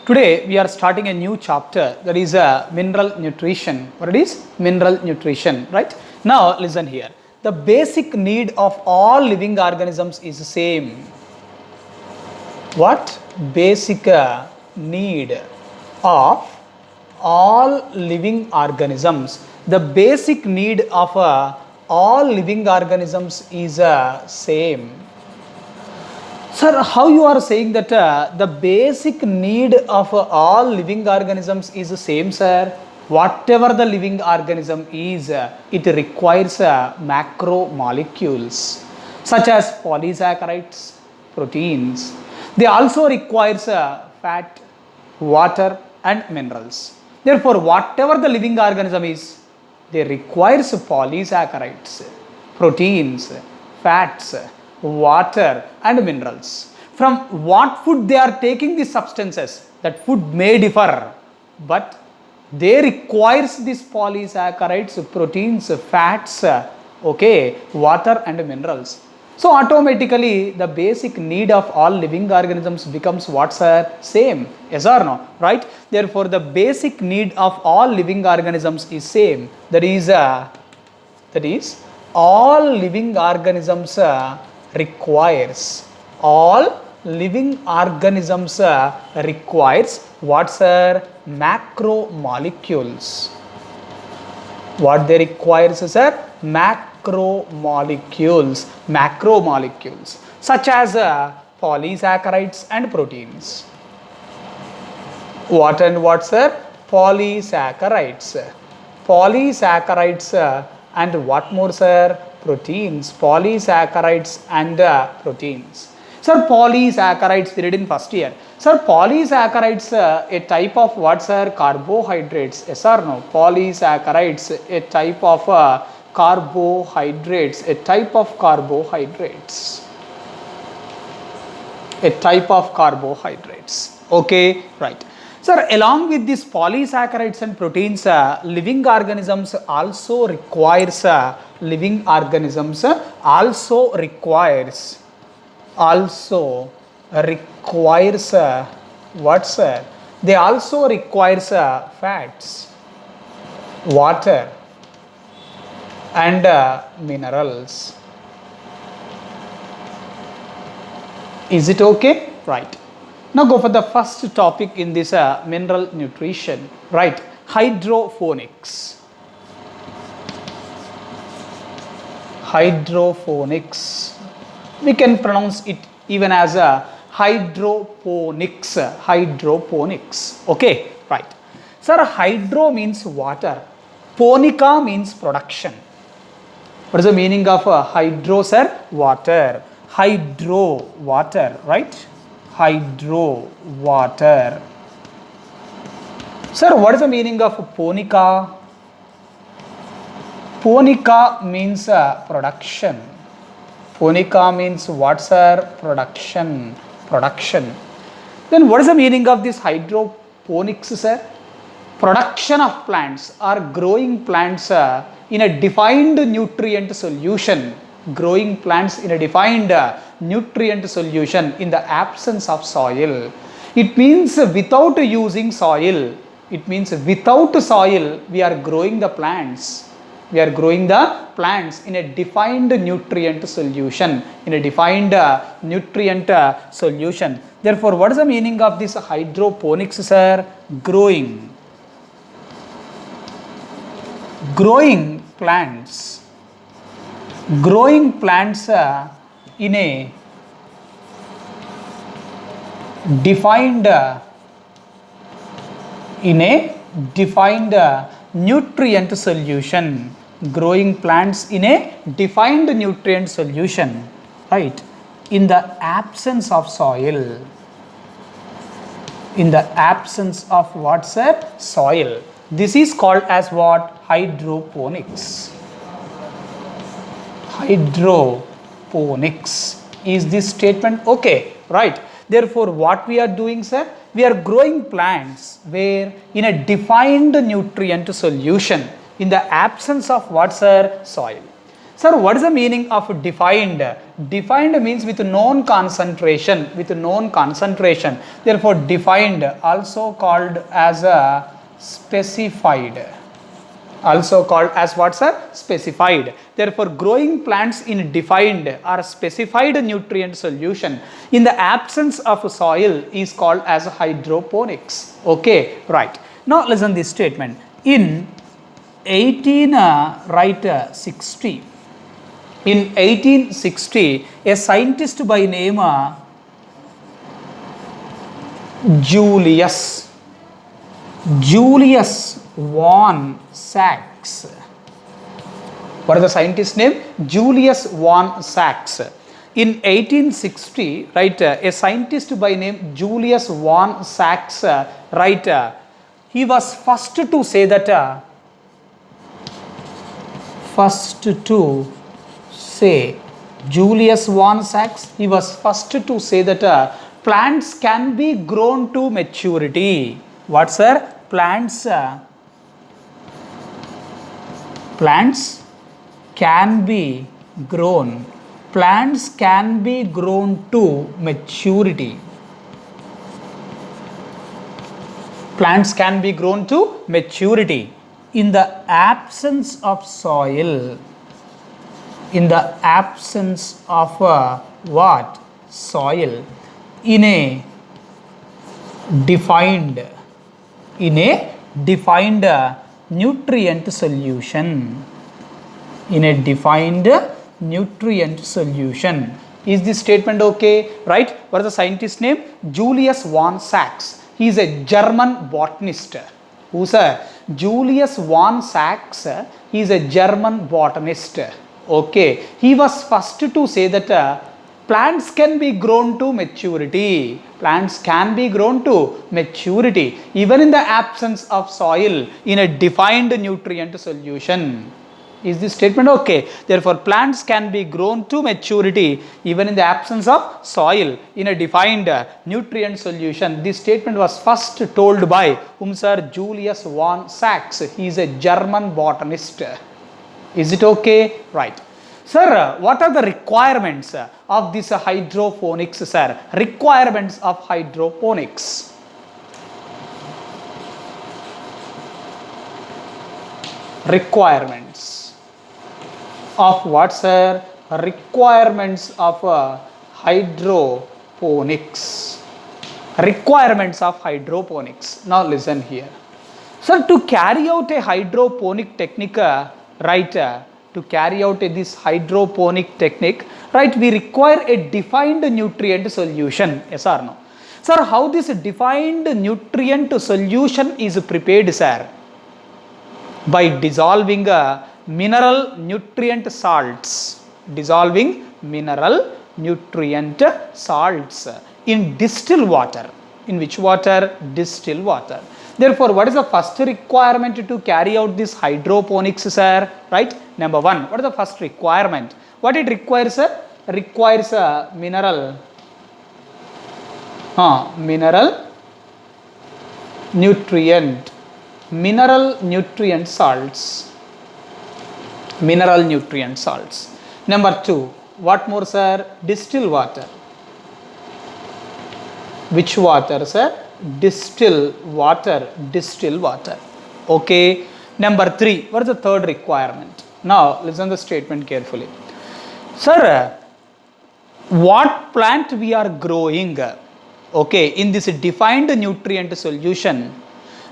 Today we are starting a new chapter, that is mineral nutrition. What it is? Mineral nutrition, right? Now listen here. The basic need of all living organisms is the same. What basic need of all living organisms? The basic need of all living organisms is same. Sir, how you are saying that the basic need of all living organisms is the same, sir? Whatever the living organism is, it requires macromolecules such as polysaccharides, proteins. They also requires fat, water and minerals. Therefore, whatever the living organism is, they requires polysaccharides, proteins, fats, water and minerals. From what food they are taking these substances, that food may differ, but they requires these polysaccharides, proteins, fats, water and minerals. So automatically the basic need of all living organisms becomes what, sir? Same. Yes or no? Right? Therefore the basic need of all living organisms is same. That is all living organisms requires what, sir? Macromolecules. What they requires, sir? Macromolecules such as polysaccharides and proteins. What and what, sir? Polysaccharides and what more, sir? Proteins. Polysaccharides and proteins. Sir, polysaccharides we read in first year. Sir, polysaccharides a type of what, sir? Carbohydrates. Yes or no? Polysaccharides a type of carbohydrates. Okay, right. Sir, along with these polysaccharides and proteins, living organisms also requires what, sir? They also requires fats, water and minerals. Is it okay? Right. Now go for the first topic in this mineral nutrition, right? Hydroponics. We can pronounce it even as hydroponics. Okay, right. Sir, hydro means water. Ponica means production. What is the meaning of hydro, sir? Water. Hydro, water, right? Hydro, water. Sir, what is the meaning of ponica? Ponica means production. Ponica means what, sir? Production. Then what is the meaning of this hydroponics, sir? Production of plants or growing plants in a defined nutrient solution. Growing plants in a defined nutrient solution in the absence of soil. It means without using soil. Without soil we are growing the plants. We are growing the plants in a defined nutrient solution. Therefore, what is the meaning of this hydroponics, sir? Growing plants in a defined nutrient solution. Growing plants in a defined nutrient solution, right? In the absence of soil. In the absence of what, sir? Soil. This is called as what? Hydroponics. Is this statement okay? Right. Therefore, what we are doing, sir? We are growing plants where in a defined nutrient solution in the absence of what, sir? Soil. Sir, what is the meaning of defined? Defined means with known concentration, with known concentration. Therefore, defined also called as a specified. Also called as what, sir? Specified. Therefore, growing plants in defined or specified nutrient solution in the absence of soil is called as hydroponics. Okay, right. Now listen this statement. In 1860, in 1860, a scientist by name Julius von Sachs. What is the scientist's name? Julius von Sachs. In 1860, right, a scientist by name Julius von Sachs, right, he was first to say that Julius von Sachs, he was first to say that plants can be grown to maturity. What, sir? Plants can be grown. Plants can be grown to maturity. Plants can be grown to maturity in the absence of soil. In the absence of what? Soil. In a defined nutrient solution. In a defined nutrient solution. Is this statement okay? Right? What is the scientist's name? Julius von Sachs. He is a German botanist. Who's a Julius von Sachs? He is a German botanist. Okay. He was first to say that plants can be grown to maturity. Plants can be grown to maturity even in the absence of soil in a defined nutrient solution. Is this statement okay? Therefore, plants can be grown to maturity even in the absence of soil in a defined nutrient solution. This statement was first told by whom, sir? Julius von Sachs. He is a German botanist. Is it okay? Right. Sir, what are the requirements of this hydroponics, sir? Requirements of hydroponics. Requirements of what, sir? Requirements of hydroponics. Requirements of hydroponics. Now listen here. Sir, to carry out a hydroponic technique, right, to carry out this hydroponic technique, right, we require a defined nutrient solution. Yes or no? Sir, how this defined nutrient solution is prepared, sir? By dissolving mineral nutrient salts. Dissolving mineral nutrient salts in distilled water. In which water? Distilled water. Therefore, what is the first requirement to carry out this hydroponics, sir? Right? Number one, what is the first requirement? What it requires, sir? Requires a mineral nutrient salts. Mineral nutrient salts. Number two, what more, sir? Distilled water. Which water, sir? Distilled water. Distilled water. Okay. Number three, what is the third requirement? Now listen to the statement carefully. Sir, what plant we are growing, okay, in this defined nutrient solution,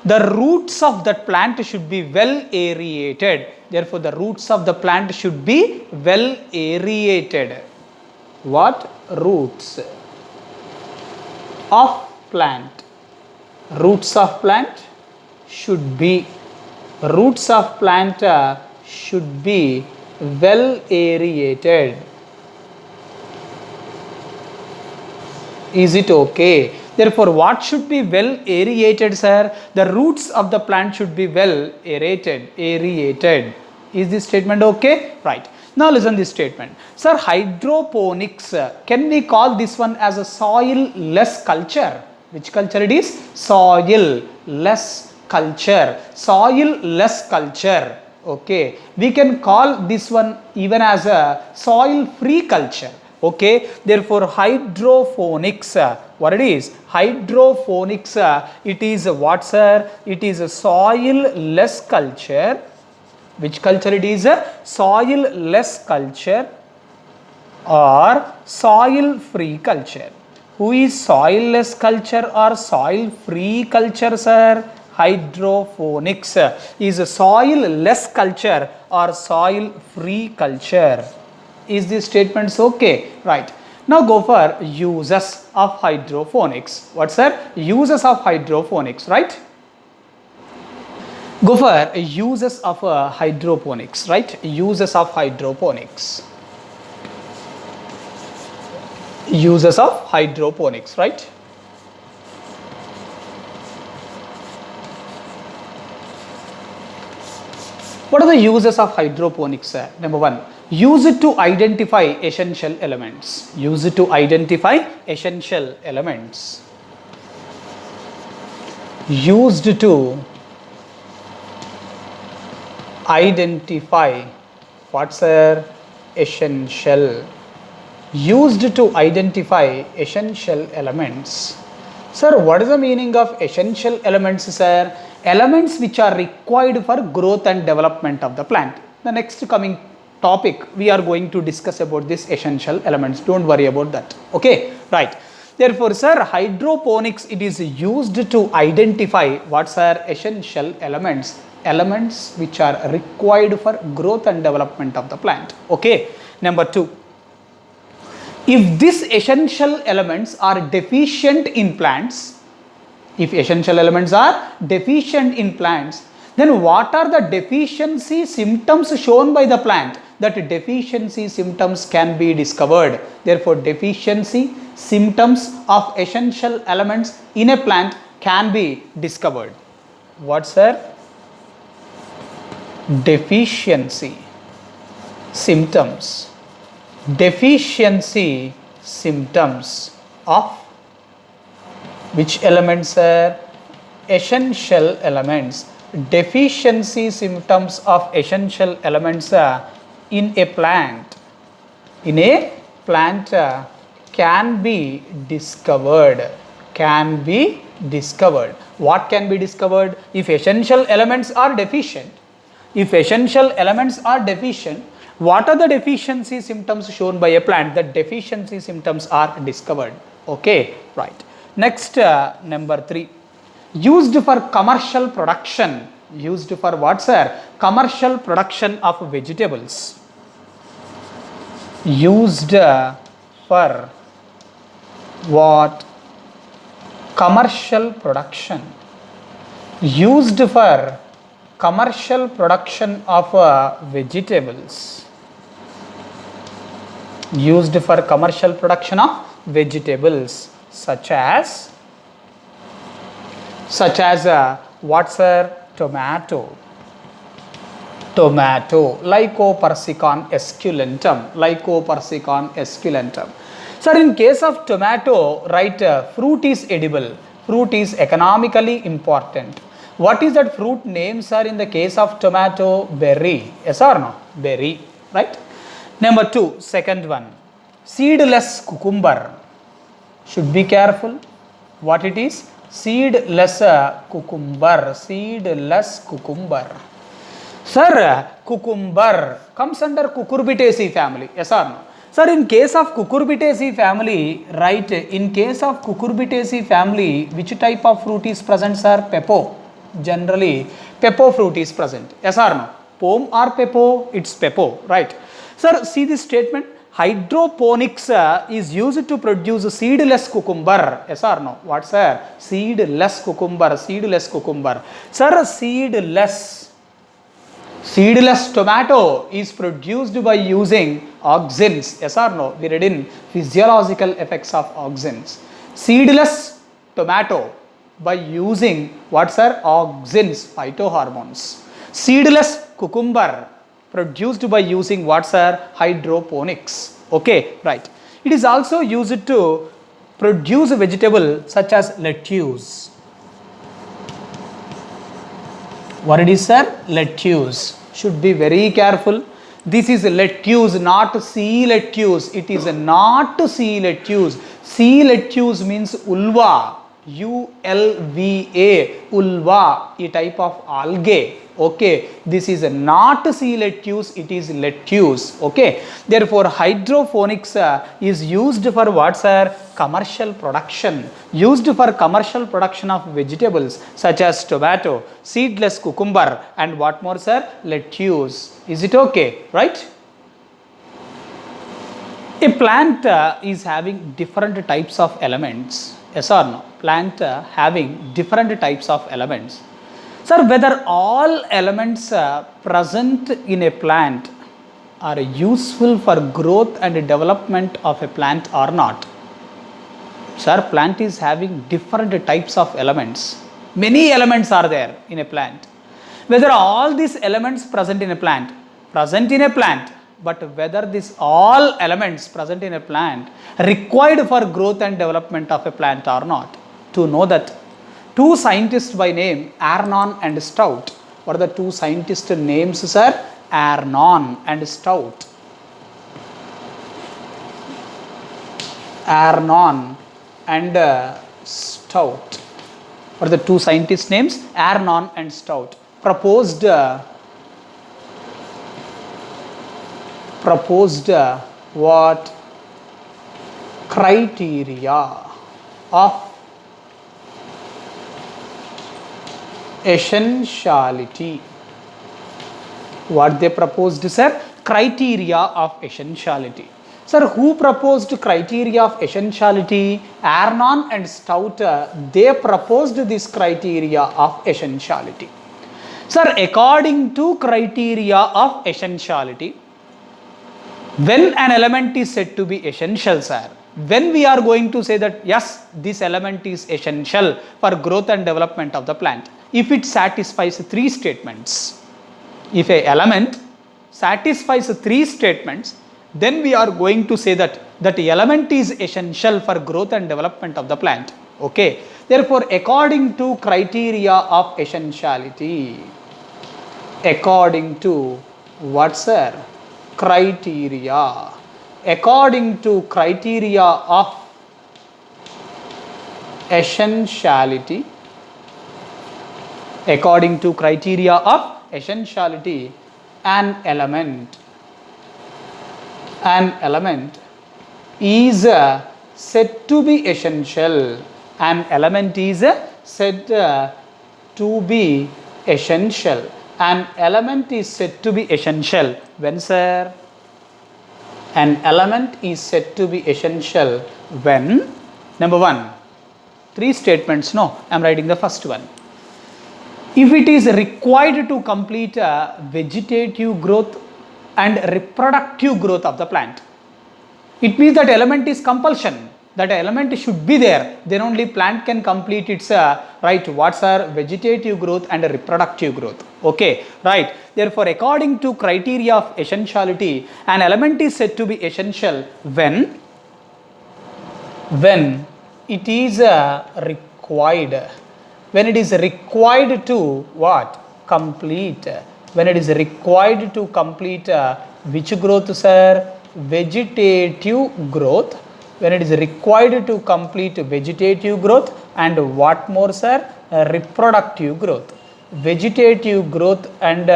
the roots of that plant should be well aerated. Therefore, the roots of the plant should be well aerated. What? Roots of plant. Roots of plant should be well aerated. Is it okay? Therefore, what should be well aerated, sir? The roots of the plant should be well aerated. Is this statement okay? Right. Now listen this statement. Sir, hydroponics, can we call this one as a soil-less culture? Which culture it is? Soil-less culture. Soil-less culture. Okay, we can call this one even as a soil free culture. Okay, therefore hydroponics, what it is? Hydroponics, it is what, sir? It is a soil less culture. Which culture it is? A soil less culture or soil free culture. Who is soil less culture or soil free culture, sir? Hydroponics is a soil less culture or soil free culture. Is this statement okay? Right. Now go for uses of hydroponics. What's sir? Uses of hydroponics, right? Go for uses of hydroponics, right? Uses of hydroponics. Uses of hydroponics, right? What are the uses of hydroponics? Number one, use it to identify essential elements. Use it to identify essential elements. Used to identify what's essential. Used to identify essential elements. Sir, what is the meaning of essential elements, sir? Elements which are required for growth and development of the plant. The next coming topic we are going to discuss about this essential elements. Don't worry about that. Okay, right. Therefore, sir, hydroponics, it is used to identify what's essential elements. Elements which are required for growth and development of the plant. Okay. Number two, if these essential elements are deficient in plants, if essential elements are deficient in plants, then what are the deficiency symptoms shown by the plant? That deficiency symptoms can be discovered. Therefore, deficiency symptoms of essential elements in a plant can be discovered. What, sir? Deficiency symptoms. Deficiency symptoms of which elements are essential elements. Deficiency symptoms of essential elements in a plant. In a plant can be discovered. Can be discovered. What can be discovered? If essential elements are deficient. If essential elements are deficient, what are the deficiency symptoms shown by a plant? The deficiency symptoms are discovered. Okay, right. Next, number 3. Used for commercial production. Used for what, sir? Commercial production of vegetables. Used for what? Commercial production. Used for commercial production of vegetables. Used for commercial production of vegetables such as what, sir? Tomato. Tomato. Lycopersicon esculentum. Lycopersicon esculentum. Sir, in case of tomato, right, fruit is edible. Fruit is economically important. What is that fruit name, sir, in the case of tomato? Berry. Yes or no? Berry. Right? Number 2, second one. Seedless cucumber. Should be careful. What it is? Seedless cucumber. Seedless cucumber. Sir, cucumber comes under Cucurbitaceae family. Yes or no? Sir, in case of Cucurbitaceae family, right, in case of Cucurbitaceae family, which type of fruit is present, sir? Pepo. Generally, pepo fruit is present. Yes or no? Pome or pepo? It's pepo, right? Sir, see this statement. Hydroponics is used to produce seedless cucumber. Yes or no? What, sir? Seedless cucumber. Seedless cucumber. Sir, seedless tomato is produced by using auxins. Yes or no? We read in physiological effects of auxins. Seedless tomato by using what, sir? Auxins, phytohormones. Seedless cucumber produced by using what, sir? Hydroponics. Okay, right. It is also used to produce a vegetable such as lettuce. What it is, sir? Lettuce. Should be very careful. This is lettuce, not sea lettuce. It is not sea lettuce. Sea lettuce means ulva. ULVA, ulva, a type of algae. Okay, this is not sea lettuce, it is lettuce. Okay, therefore hydroponics is used for what, sir? Commercial production. Used for commercial production of vegetables such as tomato, seedless cucumber, and what more, sir? Lettuce. Is it okay? Right? A plant is having different types of elements. Yes or no? Plant having different types of elements. Sir, whether all elements present in a plant are useful for growth and development of a plant or not? Sir, plant is having different types of elements. Many elements are there in a plant. Whether all these elements present in a plant, but whether these all elements present in a plant required for growth and development of a plant or not. To know that, two scientists by name Arnon and Stout. What are the two scientist names, sir? Arnon and Stout. Arnon and Stout. What are the two scientist names? Arnon and Stout. Proposed what? Criteria of essentiality. What they proposed, sir? Criteria of essentiality. Sir, who proposed criteria of essentiality? Arnon and Stout, they proposed this criteria of essentiality. Sir, according to criteria of essentiality, when an element is said to be essential, sir, when we are going to say that yes, this element is essential for growth and development of the plant, if it satisfies three statements, if a element satisfies three statements, then we are going to say that that element is essential for growth and development of the plant. Okay, therefore according to criteria of essentiality, according to what, sir? Criteria. According to criteria of essentiality, according to criteria of essentiality, an element is said to be essential. An element is said to be essential. An element is said to be essential when, sir? An element is said to be essential when, number one, three statements. No, I am writing the first one. If it is required to complete vegetative growth and reproductive growth of the plant, it means that element is compulsion. That element should be there, then only plant can complete its right, what's our vegetative growth and reproductive growth. Okay, right. Therefore according to criteria of essentiality, an element is said to be essential when it is required, when it is required to what? Complete. When it is required to complete which growth, sir? Vegetative growth. When it is required to complete vegetative growth and what more, sir? Reproductive growth. Vegetative growth and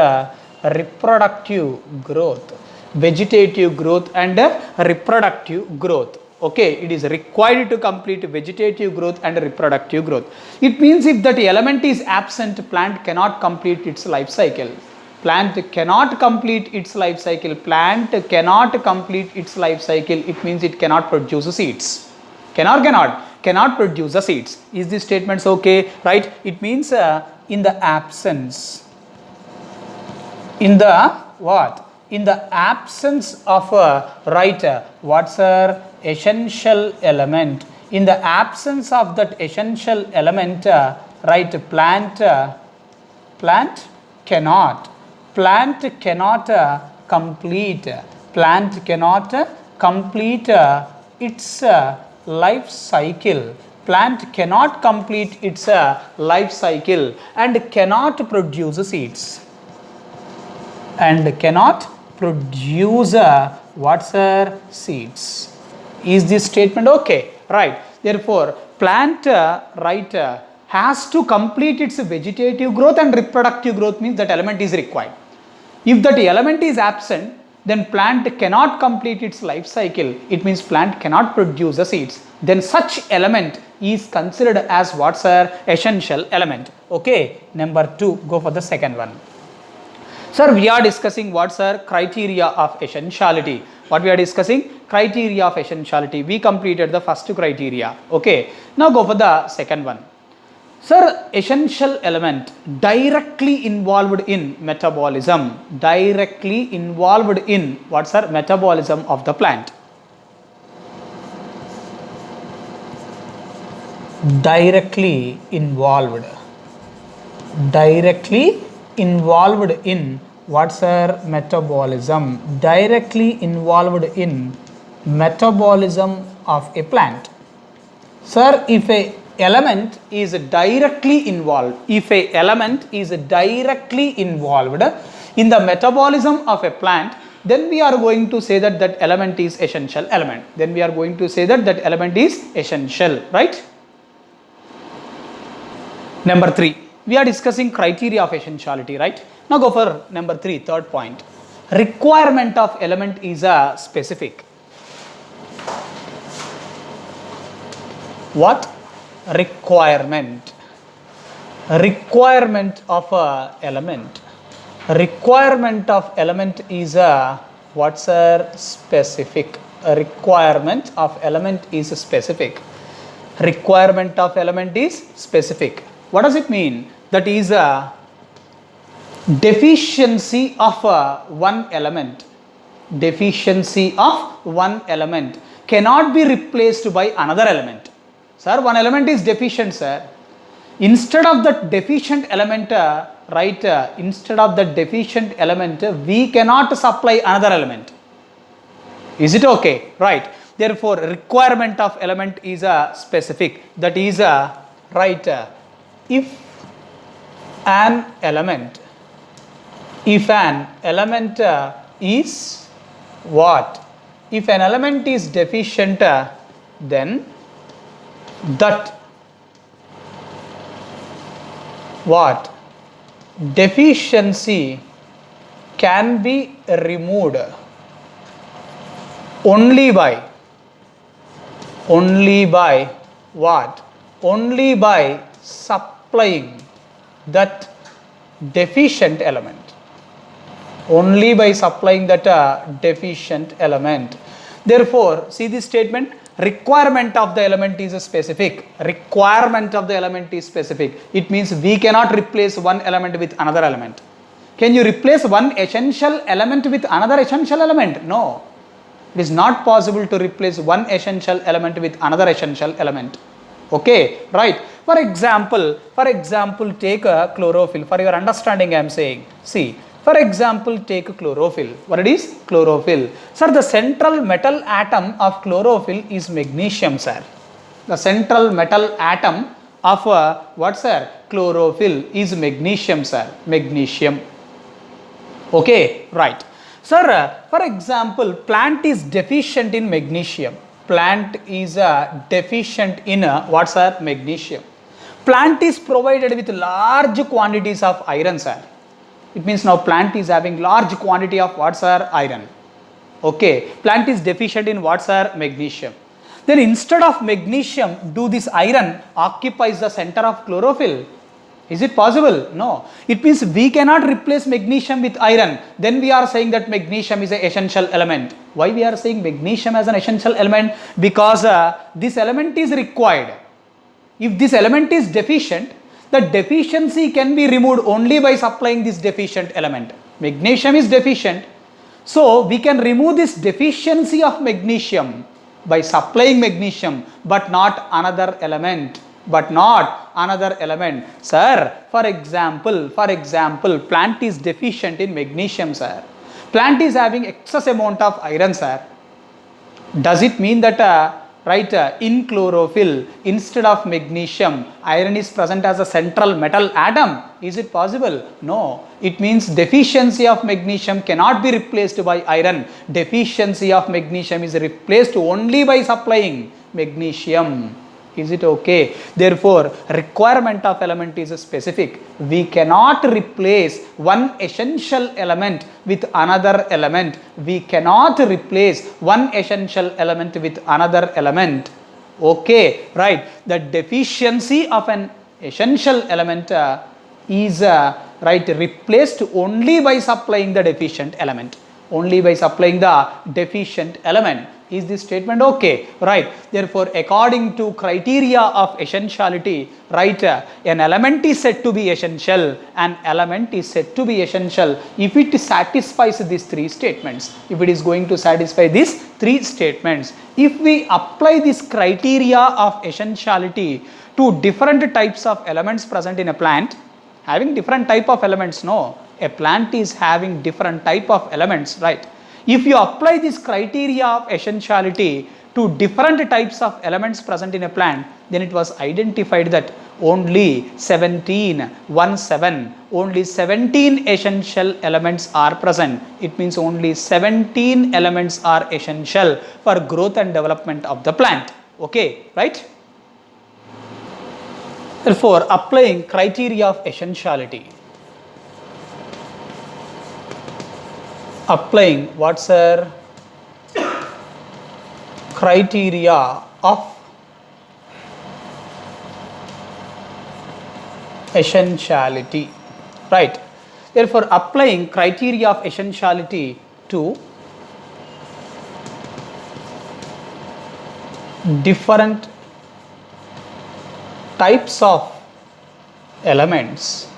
reproductive growth. Vegetative growth and reproductive growth. Okay, it is required to complete vegetative growth and reproductive growth. It means if that element is absent, plant cannot complete its life cycle. Plant cannot complete its life cycle. Plant cannot complete its life cycle. It means it cannot produce seeds. Cannot produce the seeds. Is this statement okay? Right? It means in the absence. In the what? In the absence of right, what's our essential element? In the absence of that essential element, right, plant cannot complete its life cycle. Plant cannot complete its life cycle and cannot produce seeds. and cannot produce what sir? Seeds. Is this statement okay? Right. Therefore plant right has to complete its vegetative growth and reproductive growth, means that element is required. If that element is absent, then plant cannot complete its life cycle. It means plant cannot produce the seeds. Then such element is considered as what sir? Essential element. Okay. Number 2, go for the second one. Sir, we are discussing what sir? Criteria of essentiality. What we are discussing? Criteria of essentiality. We completed the first criteria. Okay. Now go for the second one. Sir, essential element directly involved in metabolism. Directly involved in what sir? Metabolism of the plant. Directly involved. Directly involved in what sir? Metabolism. Directly involved in metabolism of a plant. Sir, if a element is directly involved, if a element is directly involved in the metabolism of a plant, then we are going to say that that element is essential element. Then we are going to say that that element is essential, right? Number 3, we are discussing criteria of essentiality, right? Now go for number 3, third point. Requirement of element is a specific. What? Requirement. Requirement of a element. Requirement of element is a what sir? Specific. A requirement of element is specific. Requirement of element is specific. What does it mean? That is a deficiency of one element. Deficiency of one element cannot be replaced by another element. Sir, one element is deficient, sir. Instead of that deficient element, right, instead of that deficient element, we cannot supply another element. Is it okay? Right. Therefore, requirement of element is a specific. That is a right. If an element is what? If an element is deficient, then that what? Deficiency can be removed only by what? Only by supplying that deficient element. Only by supplying that deficient element. Therefore, see this statement. Requirement of the element is specific. Requirement of the element is specific. It means we cannot replace one element with another element. Can you replace one essential element with another essential element? No. It is not possible to replace one essential element with another essential element. Okay, right. For example, take a chlorophyll. For your understanding, I am saying. See. For example, take chlorophyll. What it is? Chlorophyll. Sir, the central metal atom of chlorophyll is magnesium, sir. The central metal atom of what, sir? Chlorophyll is magnesium, sir. Magnesium. Okay, right. Sir, for example, plant is deficient in magnesium. Plant is deficient in what, sir? Magnesium. Plant is provided with large quantities of iron, sir. It means now plant is having large quantity of what, sir? Iron. Okay. Plant is deficient in what, sir? Magnesium. Then instead of magnesium, do this iron occupies the center of chlorophyll? Is it possible? No. It means we cannot replace magnesium with iron. Then we are saying that magnesium is an essential element. Why we are saying magnesium as an essential element? Because this element is required. If this element is deficient, the deficiency can be removed only by supplying this deficient element. Magnesium is deficient. So we can remove this deficiency of magnesium by supplying magnesium, but not another element. Sir, for example, plant is deficient in magnesium, sir. Plant is having excess amount of iron, sir. Does it mean that right, in chlorophyll, instead of magnesium, iron is present as a central metal atom. Is it possible? No. It means deficiency of magnesium cannot be replaced by iron. Deficiency of magnesium is replaced only by supplying magnesium. Is it okay? Therefore, requirement of element is specific. We cannot replace one essential element with another element. We cannot replace one essential element with another element. Okay, right. The deficiency of an essential element is right, replaced only by supplying the deficient element. Only by supplying the deficient element. Is this statement okay? Right. Therefore, according to criteria of essentiality, right, an element is said to be essential. An element is said to be essential if it satisfies these three statements. If it is going to satisfy these three statements. If we apply this criteria of essentiality to different types of elements present in a plant, having different type of elements, no. A plant is having different type of elements, right? If you apply this criteria of essentiality to different types of elements present in a plant, then it was identified that only 17 essential elements are present. It means only 17 elements are essential for growth and development of the plant. Okay, right? Therefore, applying criteria of essentiality. Applying what, sir? Criteria of essentiality, right? Therefore, applying criteria of essentiality to different types of elements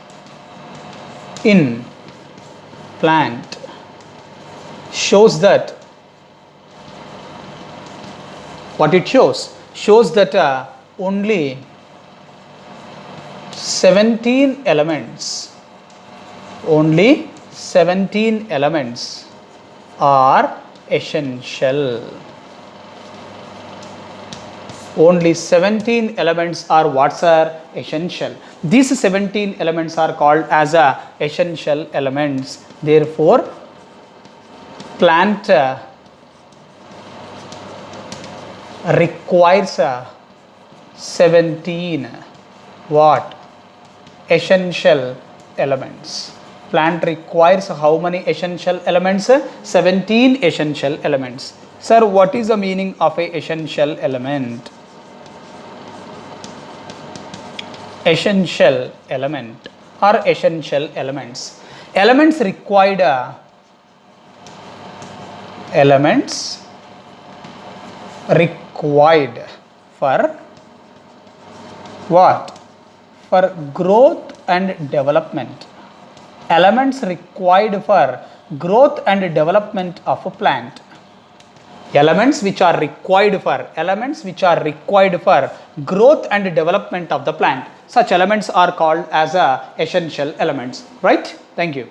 in plant shows that what it shows that only 17 elements are essential. Only 17 elements are what, sir? Essential. These 17 elements are called as essential elements. Therefore, plant requires 17 what? Essential elements. Plant requires how many essential elements? 17 essential elements. Sir, what is the meaning of a essential element? Essential element or essential elements. Elements required for what? For growth and development. Elements required for growth and development of a plant. Elements which are required for growth and development of the plant. Such elements are called as essential elements, right? Thank you.